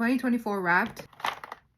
2024 Wrapped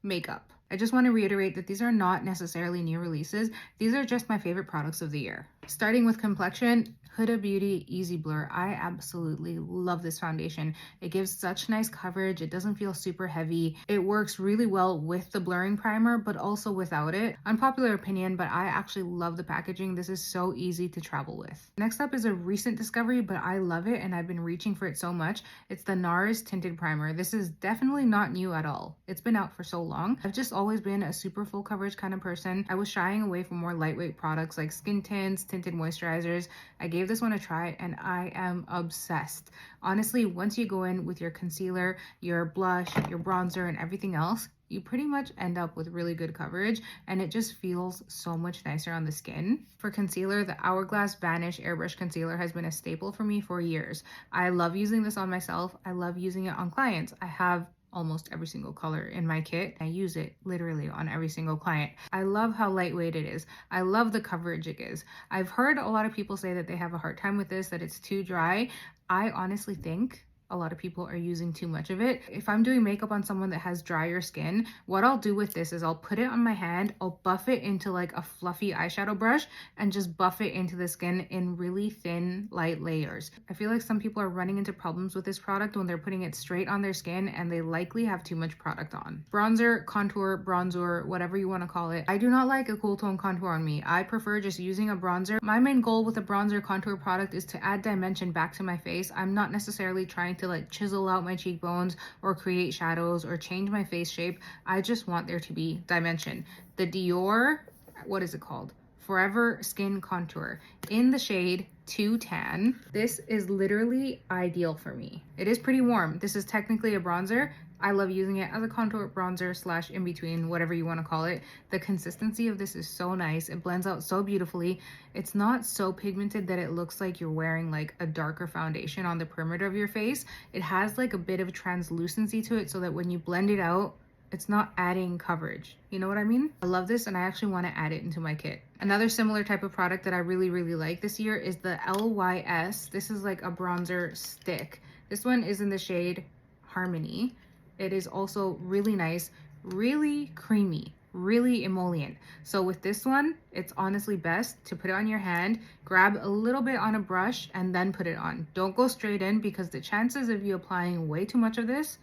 makeup. I just want to reiterate that these are not necessarily new releases. These are just my favorite products of the year. Starting with Complexion, Huda Beauty Easy Blur. I absolutely love this foundation. It gives such nice coverage. It doesn't feel super heavy. It works really well with the blurring primer, but also without it. Unpopular opinion, but I actually love the packaging. This is so easy to travel with. Next up is a recent discovery, but I love it and I've been reaching for it so much. It's the NARS Tinted Primer. This is definitely not new at all. It's been out for so long. I've just always been a super full coverage kind of person. I was shying away from more lightweight products like skin tints, tinted moisturizers. I gave this one a try and I am obsessed. Honestly, once you go in with your concealer, your blush, your bronzer, and everything else, you pretty much end up with really good coverage and it just feels so much nicer on the skin. For concealer, the Hourglass Vanish Airbrush Concealer has been a staple for me for years. I love using this on myself. I love using it on clients. I have almost every single color in my kit. I use it literally on every single client. I love how lightweight it is. I love the coverage it gives. I've heard a lot of people say that they have a hard time with this, that it's too dry. I honestly think a lot of people are using too much of it. If I'm doing makeup on someone that has drier skin, what I'll do with this is I'll put it on my hand, I'll buff it into like a fluffy eyeshadow brush and just buff it into the skin in really thin, light layers. I feel like some people are running into problems with this product when they're putting it straight on their skin and they likely have too much product on. Bronzer, contour, bronzer, whatever you want to call it. I do not like a cool tone contour on me. I prefer just using a bronzer. My main goal with a bronzer contour product is to add dimension back to my face. I'm not necessarily trying to like chisel out my cheekbones or create shadows or change my face shape. I just want there to be dimension. The DIOR, what is it called? Forever Skin Contour in the shade 2Tan. This is literally ideal for me. It is pretty warm. This is technically a bronzer. I love using it as a contour bronzer slash in between, whatever you want to call it. The consistency of this is so nice. It blends out so beautifully. It's not so pigmented that it looks like you're wearing like a darker foundation on the perimeter of your face. It has like a bit of translucency to it so that when you blend it out, it's not adding coverage. You know what I mean? I love this and I actually want to add it into my kit. Another similar type of product that I really like this year is the LYS. This is like a bronzer stick. This one is in the shade Harmony. It is also really nice, really creamy, really emollient. So with this one, it's honestly best to put it on your hand, grab a little bit on a brush, and then put it on. Don't go straight in because the chances of you applying way too much of this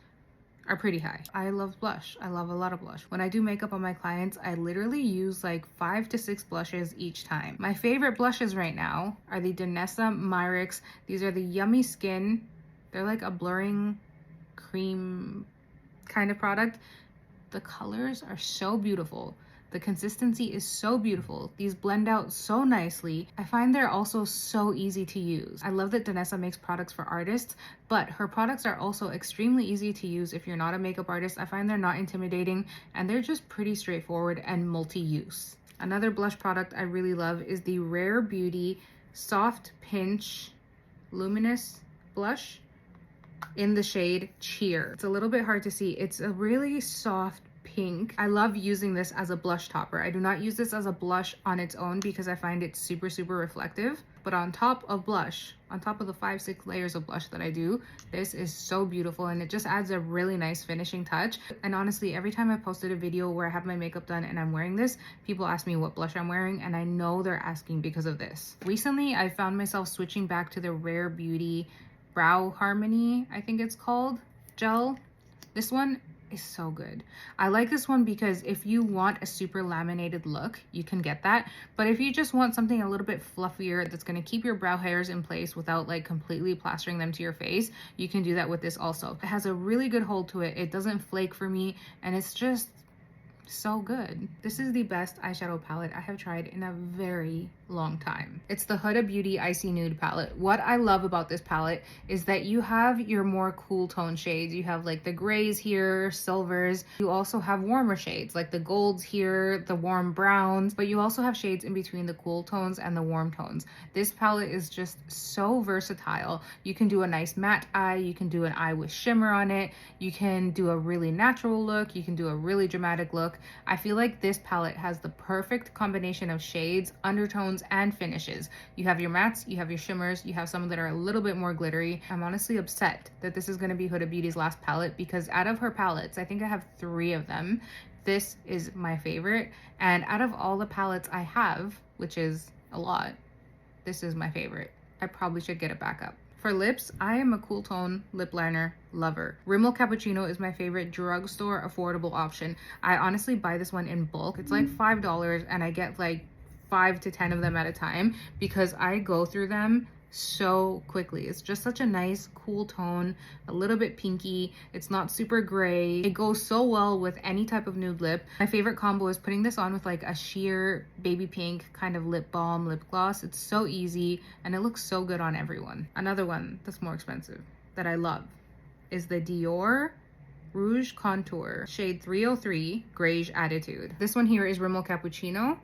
are pretty high. I love blush. I love a lot of blush. When I do makeup on my clients, I literally use like 5 to 6 blushes each time. My favorite blushes right now are the DANESSA MYRICKS. These are the Yummy Skin. They're like a blurring cream kind of product. The colors are so beautiful. The consistency is so beautiful. These blend out so nicely. I find they're also so easy to use. I love that DANESSA makes products for artists, but her products are also extremely easy to use if you're not a makeup artist. I find they're not intimidating and they're just pretty straightforward and multi-use. Another blush product I really love is the Rare Beauty Soft Pinch Luminous Blush in the shade Cheer. It's a little bit hard to see. It's a really soft pink. I love using this as a blush topper. I do not use this as a blush on its own because I find it super reflective. But on top of blush, on top of the 5-6 layers of blush that I do, this is so beautiful and it just adds a really nice finishing touch. And honestly, every time I posted a video where I have my makeup done and I'm wearing this, people ask me what blush I'm wearing and I know they're asking because of this. Recently, I found myself switching back to the Rare Beauty Brow Harmony, I think it's called, gel. This one is so good. I like this one because if you want a super laminated look, you can get that. But if you just want something a little bit fluffier that's going to keep your brow hairs in place without like completely plastering them to your face, you can do that with this also. It has a really good hold to it. It doesn't flake for me and it's just so good. This is the best eyeshadow palette I have tried in a very long time. It's the Huda BEAUTYIcy Nude palette. What I love about this palette is that you have your more cool tone shades. You have like the grays here, silvers. You also have warmer shades like the golds here, the warm browns, but you also have shades in between the cool tones and the warm tones. This palette is just so versatile. You can do a nice matte eye, you can do an eye with shimmer on it, you can do a really natural look, you can do a really dramatic look. I feel like this palette has the perfect combination of shades, undertones, tones and finishes. You have your mattes, you have your shimmers, you have some that are a little bit more glittery. I'm honestly upset that this is going to be Huda Beauty's last palette, because out of her palettes, I think I have 3 of them. This is my favorite, and out of all the palettes I have, which is a lot, this is my favorite. I probably should get it back up. For lips, I am a cool tone lip liner lover. Rimmel Cappuccino is my favorite drugstore affordable option. I honestly buy this one in bulk. It's like $5 and I get like 5 to 10 of them at a time because I go through them so quickly. It's just such a nice cool tone, a little bit pinky. It's not super gray. It goes so well with any type of nude lip. My favorite combo is putting this on with like a sheer baby pink kind of lip balm lip gloss. It's so easy and it looks so good on everyone. Another one that's more expensive that I love is the DIOR Rouge Contour shade 303 Griege Attitude. This one here is Rimmel Cappuccino.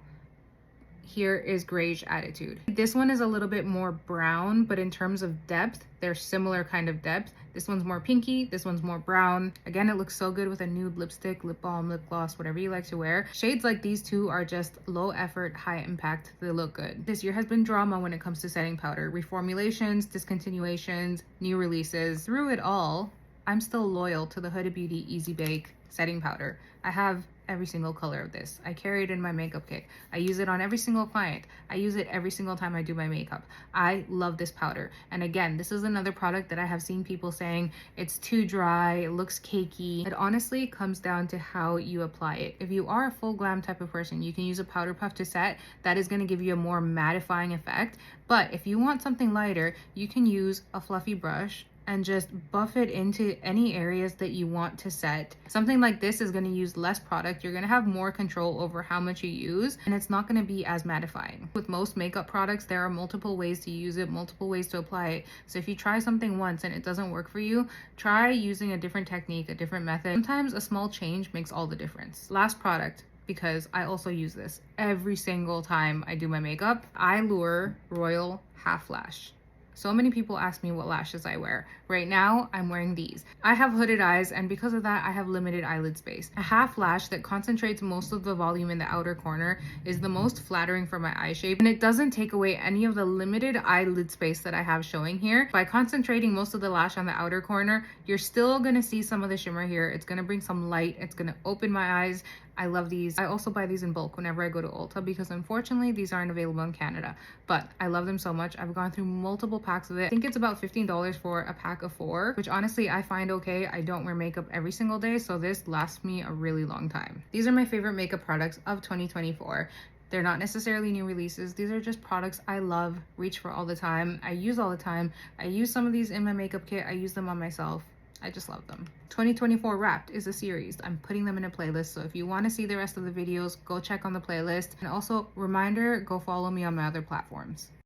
Here is Griege Attitude. This one is a little bit more brown, but in terms of depth, they're similar kind of depth. This one's more pinky, this one's more brown. Again, it looks so good with a nude lipstick, lip balm, lip gloss, whatever you like to wear. Shades like these two are just low effort, high impact. They look good. This year has been drama when it comes to setting powder. Reformulations, discontinuations, new releases. Through it all, I'm still loyal to the Huda Beauty Easy Bake setting powder. I have every single color of this. I carry it in my makeup kit. I use it on every single client. I use it every single time I do my makeup. I love this powder. And again, this is another product that I have seen people saying it's too dry, it looks cakey. It honestly comes down to how you apply it. If you are a full glam type of person, you can use a powder puff to set. That is going to give you a more mattifying effect. But if you want something lighter, you can use a fluffy brush and just buff it into any areas that you want to set. Something like this is going to use less product. You're going to have more control over how much you use, and it's not going to be as mattifying. With most makeup products, there are multiple ways to use it, multiple ways to apply it. So if you try something once and it doesn't work for you, try using a different technique, a different method. Sometimes a small change makes all the difference. Last product, because I also use this every single time I do my makeup, EYLURE Royal Half Lash. So many people ask me what lashes I wear. Right now, I'm wearing these. I have hooded eyes, and because of that, I have limited eyelid space. A half lash that concentrates most of the volume in the outer corner is the most flattering for my eye shape, and it doesn't take away any of the limited eyelid space that I have showing here. By concentrating most of the lash on the outer corner, you're still gonna see some of the shimmer here. It's gonna bring some light. It's gonna open my eyes. I love these. I also buy these in bulk whenever I go to Ulta because unfortunately these aren't available in Canada, but I love them so much. I've gone through multiple packs of it. I think it's about $15 for a pack of 4, which honestly I find okay. I don't wear makeup every single day, so this lasts me a really long time. These are my favorite makeup products of 2024. They're not necessarily new releases. These are just products I love, reach for all the time. I use all the time. I use some of these in my makeup kit. I use them on myself. I just love them. 2024 Wrapped is a series. I'm putting them in a playlist, so if you want to see the rest of the videos, go check on the playlist. And also, reminder, go follow me on my other platforms.